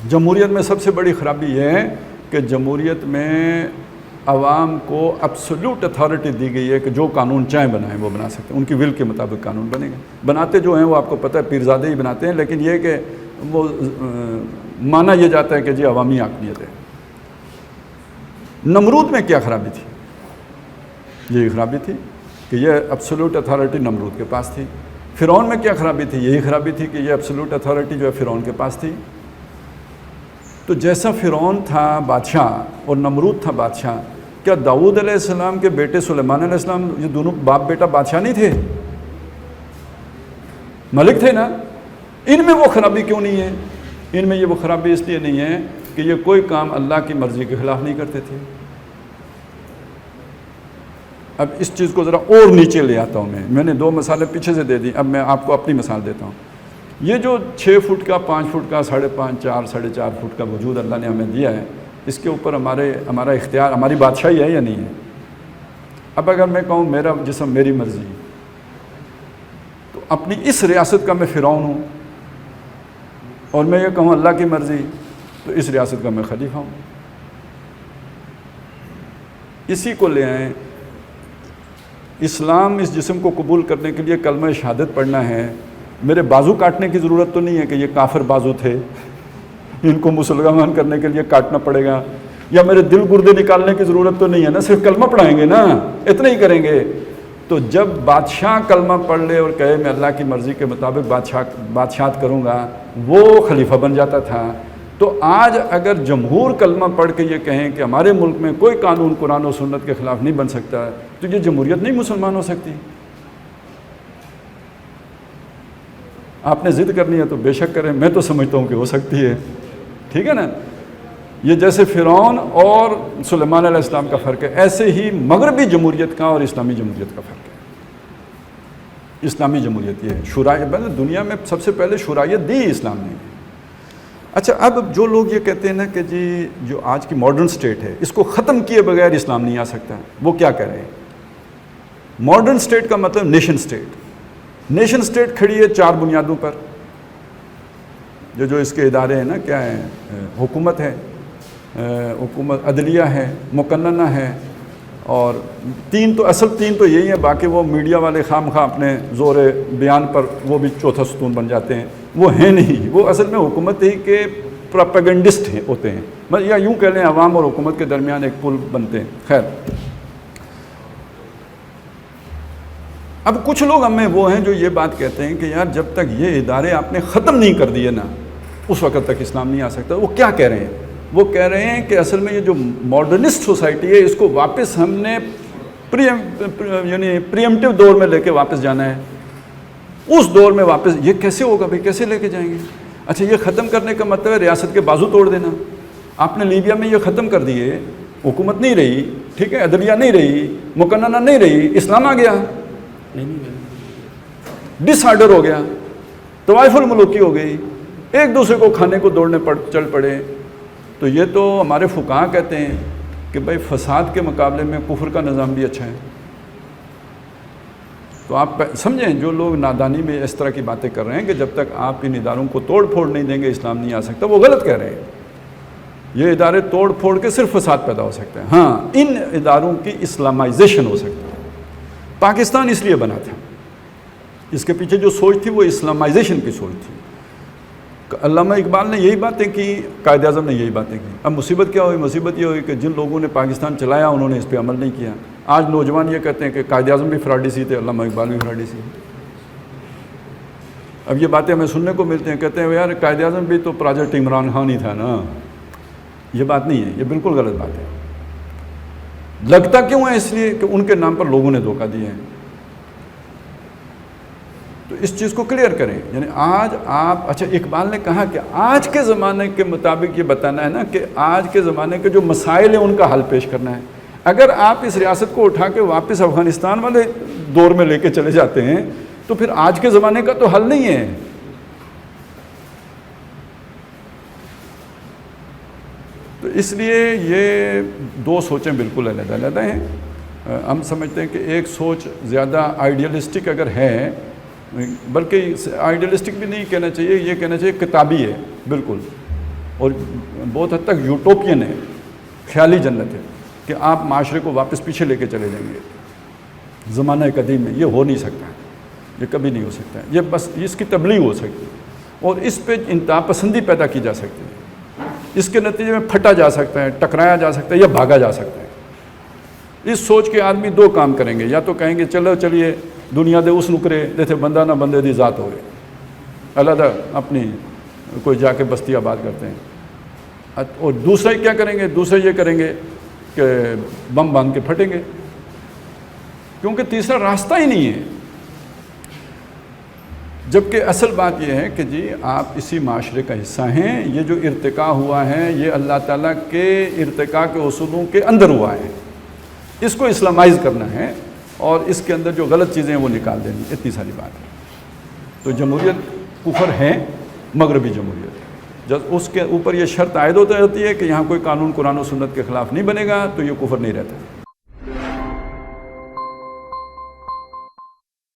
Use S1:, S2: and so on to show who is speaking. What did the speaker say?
S1: جمہوریت میں سب سے بڑی خرابی یہ ہے کہ جمہوریت میں عوام کو ایبسولوٹ اتھارٹی دی گئی ہے کہ جو قانون چاہیں بنائیں وہ بنا سکتے ہیں، ان کی ول کے مطابق قانون بنے گا۔ بناتے جو ہیں وہ آپ کو پتہ ہے پیرزادے ہی بناتے ہیں، لیکن یہ کہ وہ مانا یہ جاتا ہے کہ جی عوامی حاکمیت ہے۔ نمرود میں کیا خرابی تھی؟ یہی خرابی تھی کہ یہ ایبسولوٹ اتھارٹی نمرود کے پاس تھی۔ فرعون میں کیا خرابی تھی؟ یہی خرابی تھی کہ یہ ایبسولوٹ اتھارٹی جو ہے فرعون کے پاس تھی۔ تو جیسا فرعون تھا بادشاہ اور نمرود تھا بادشاہ، کیا داؤد علیہ السلام کے بیٹے سلیمان علیہ السلام یہ دونوں باپ بیٹا بادشاہ نہیں تھے؟ ملک تھے نا۔ ان میں وہ خرابی کیوں نہیں ہے؟ ان میں یہ وہ خرابی اس لیے نہیں ہے کہ یہ کوئی کام اللہ کی مرضی کے خلاف نہیں کرتے تھے۔ اب اس چیز کو ذرا اور نیچے لے آتا ہوں میں نے 2 مثالیں پیچھے سے دے دی، اب میں آپ کو اپنی مثال دیتا ہوں۔ یہ جو 6 فٹ کا 5 فٹ کا 5.5 4 4.5 فٹ کا وجود اللہ نے ہمیں دیا ہے، اس کے اوپر ہمارا اختیار، ہماری بادشاہی ہے یا نہیں ہے؟ اب اگر میں کہوں میرا جسم میری مرضی، تو اپنی اس ریاست کا میں فرعون ہوں، اور میں یہ کہوں اللہ کی مرضی، تو اس ریاست کا میں خلیفہ ہوں۔ اسی کو لے آئیں، اسلام اس جسم کو قبول کرنے کے لیے کلمہ شہادت پڑھنا ہے۔ میرے بازو کاٹنے کی ضرورت تو نہیں ہے کہ یہ کافر بازو تھے، ان کو مسلمان کرنے کے لیے کاٹنا پڑے گا، یا میرے دل گردے نکالنے کی ضرورت تو نہیں ہے نا، صرف کلمہ پڑھائیں گے نا، اتنا ہی کریں گے۔ تو جب بادشاہ کلمہ پڑھ لے اور کہے میں اللہ کی مرضی کے مطابق بادشاہت کروں گا، وہ خلیفہ بن جاتا تھا۔ تو آج اگر جمہور کلمہ پڑھ کے یہ کہیں کہ ہمارے ملک میں کوئی قانون قرآن و سنت کے خلاف نہیں بن سکتا، تو یہ جمہوریت نہیں مسلمان ہو سکتی۔ آپ نے ضد کرنی ہے تو بے شک کریں، میں تو سمجھتا ہوں کہ ہو سکتی ہے، ٹھیک ہے نا۔ یہ جیسے فرعون اور سلیمان علیہ السلام کا فرق ہے، ایسے ہی مغربی جمہوریت کا اور اسلامی جمہوریت کا فرق ہے۔ اسلامی جمہوریت یہ ہے، شورائیت، دنیا میں سب سے پہلے شورائیت دی اسلام نے۔ اچھا، اب جو لوگ یہ کہتے ہیں نا کہ جی جو آج کی ماڈرن سٹیٹ ہے، اس کو ختم کیے بغیر اسلام نہیں آ سکتا، وہ کیا کہہ رہے ہیں؟ ماڈرن سٹیٹ کا مطلب نیشن سٹیٹ۔ نیشن سٹیٹ کھڑی ہے 4 بنیادوں پر، جو اس کے ادارے ہیں نا، کیا ہے؟ حکومت ہے، حکومت عدلیہ ہے، مقننہ ہے، اور 3 تو اصل 3 تو یہی ہیں، باقی وہ میڈیا والے خام خواہ اپنے زور بیان پر وہ بھی چوتھا ستون بن جاتے ہیں، وہ ہیں نہیں، وہ اصل میں حکومت ہی کے پروپیگنڈسٹ ہوتے ہیں، یا یوں کہہ لیں عوام اور حکومت کے درمیان ایک پل بنتے ہیں۔ خیر، اب کچھ لوگ ہمیں وہ ہیں جو یہ بات کہتے ہیں کہ یار جب تک یہ ادارے آپ نے ختم نہیں کر دیے نا، اس وقت تک اسلام نہیں آ سکتا۔ وہ کیا کہہ رہے ہیں؟ وہ کہہ رہے ہیں کہ اصل میں یہ جو ماڈرنسٹ سوسائٹی ہے، اس کو واپس ہم نے پریمپٹیو دور میں لے کے واپس جانا ہے۔ اس دور میں واپس یہ کیسے ہوگا بھائی، کیسے لے کے جائیں گے؟ اچھا، یہ ختم کرنے کا مطلب ہے ریاست کے بازو توڑ دینا۔ آپ نے لیبیا میں یہ ختم کر دیے، حکومت نہیں رہی، ٹھیک ہے، عدلیہ نہیں رہی، مقننہ نہیں رہی، اسلام آ گیا، ڈس آرڈر ہو گیا، طوائف الملوکی ہو گئی، ایک دوسرے کو کھانے کو دوڑنے چل پڑے۔ تو یہ تو ہمارے فقہا کہتے ہیں کہ بھائی فساد کے مقابلے میں کفر کا نظام بھی اچھا ہے۔ تو آپ سمجھیں، جو لوگ نادانی میں اس طرح کی باتیں کر رہے ہیں کہ جب تک آپ ان اداروں کو توڑ پھوڑ نہیں دیں گے اسلام نہیں آ سکتا، وہ غلط کہہ رہے ہیں۔ یہ ادارے توڑ پھوڑ کے صرف فساد پیدا ہو سکتا ہے، ہاں ان اداروں کی اسلامائزیشن ہو سکتی ہے۔ پاکستان اس لیے بنا تھا، اس کے پیچھے جو سوچ تھی وہ اسلامائزیشن کی سوچ تھی۔ علامہ اقبال نے یہی باتیں کی، قائد اعظم نے یہی باتیں کی۔ اب مصیبت کیا ہوئی؟ مصیبت یہ ہوئی کہ جن لوگوں نے پاکستان چلایا انہوں نے اس پہ عمل نہیں کیا۔ آج نوجوان یہ کہتے ہیں کہ قائد اعظم بھی فراڈی سی تھے، علامہ اقبال بھی فراڈی سی۔ اب یہ باتیں ہمیں سننے کو ملتے ہیں، کہتے ہیں یار قائد اعظم بھی تو پروجیکٹ عمران خان ہی تھا نا۔ یہ بات نہیں ہے، یہ بالکل غلط بات ہے۔ لگتا کیوں ہے؟ اس لیے کہ ان کے نام پر لوگوں نے دھوکہ دیا ہے۔ تو اس چیز کو کلیئر کریں، یعنی آج آپ، اچھا اقبال نے کہا کہ آج کے زمانے کے مطابق یہ بتانا ہے نا کہ آج کے زمانے کے جو مسائل ہیں ان کا حل پیش کرنا ہے۔ اگر آپ اس ریاست کو اٹھا کے واپس افغانستان والے دور میں لے کے چلے جاتے ہیں تو پھر آج کے زمانے کا تو حل نہیں ہے۔ تو اس لیے یہ 2 سوچیں بالکل علیحدہ علیحدہ ہیں۔ ہم سمجھتے ہیں کہ ایک سوچ زیادہ آئیڈیلسٹک اگر ہے، بلکہ آئیڈیلسٹک بھی نہیں کہنا چاہیے، یہ کہنا چاہیے کتابی ہے بالکل، اور بہت حد تک یوٹوپین ہے، خیالی جنت ہے کہ آپ معاشرے کو واپس پیچھے لے کے چلے جائیں گے زمانہ قدیم میں. یہ ہو نہیں سکتا ہے، یہ کبھی نہیں ہو سکتا ہے. یہ بس اس کی تبلیغ ہو سکتی ہے اور اس پہ انتہا پسندی پیدا کی جا سکتی ہے. اس کے نتیجے میں پھٹا جا سکتا ہے، ٹکرایا جا سکتا ہے یا بھاگا جا سکتا ہے. اس سوچ کے آدمی دو کام کریں گے، یا تو کہیں گے چلیے دنیا دے اس نکرے دیتے بندہ نہ بندے دی ذات ہوئے، علیحدہ اپنی کوئی جا کے بستی آباد کرتے ہیں. اور دوسرے کیا کریں گے؟ دوسرے یہ کریں گے کہ بم باندھ کے پھٹیں گے، کیونکہ تیسرا راستہ ہی نہیں ہے. جبکہ اصل بات یہ ہے کہ جی آپ اسی معاشرے کا حصہ ہیں. یہ جو ارتقاء ہوا ہے یہ اللہ تعالیٰ کے ارتقاء کے اصولوں کے اندر ہوا ہے. اس کو اسلامائز کرنا ہے اور اس کے اندر جو غلط چیزیں ہیں وہ نکال دینی، اتنی ساری بات ہے. تو جمہوریت کفر ہے، مغربی جمہوریت. جب اس کے اوپر یہ شرط عائد ہوتی ہے کہ یہاں کوئی قانون قرآن و سنت کے خلاف نہیں بنے گا تو یہ کفر نہیں رہتا.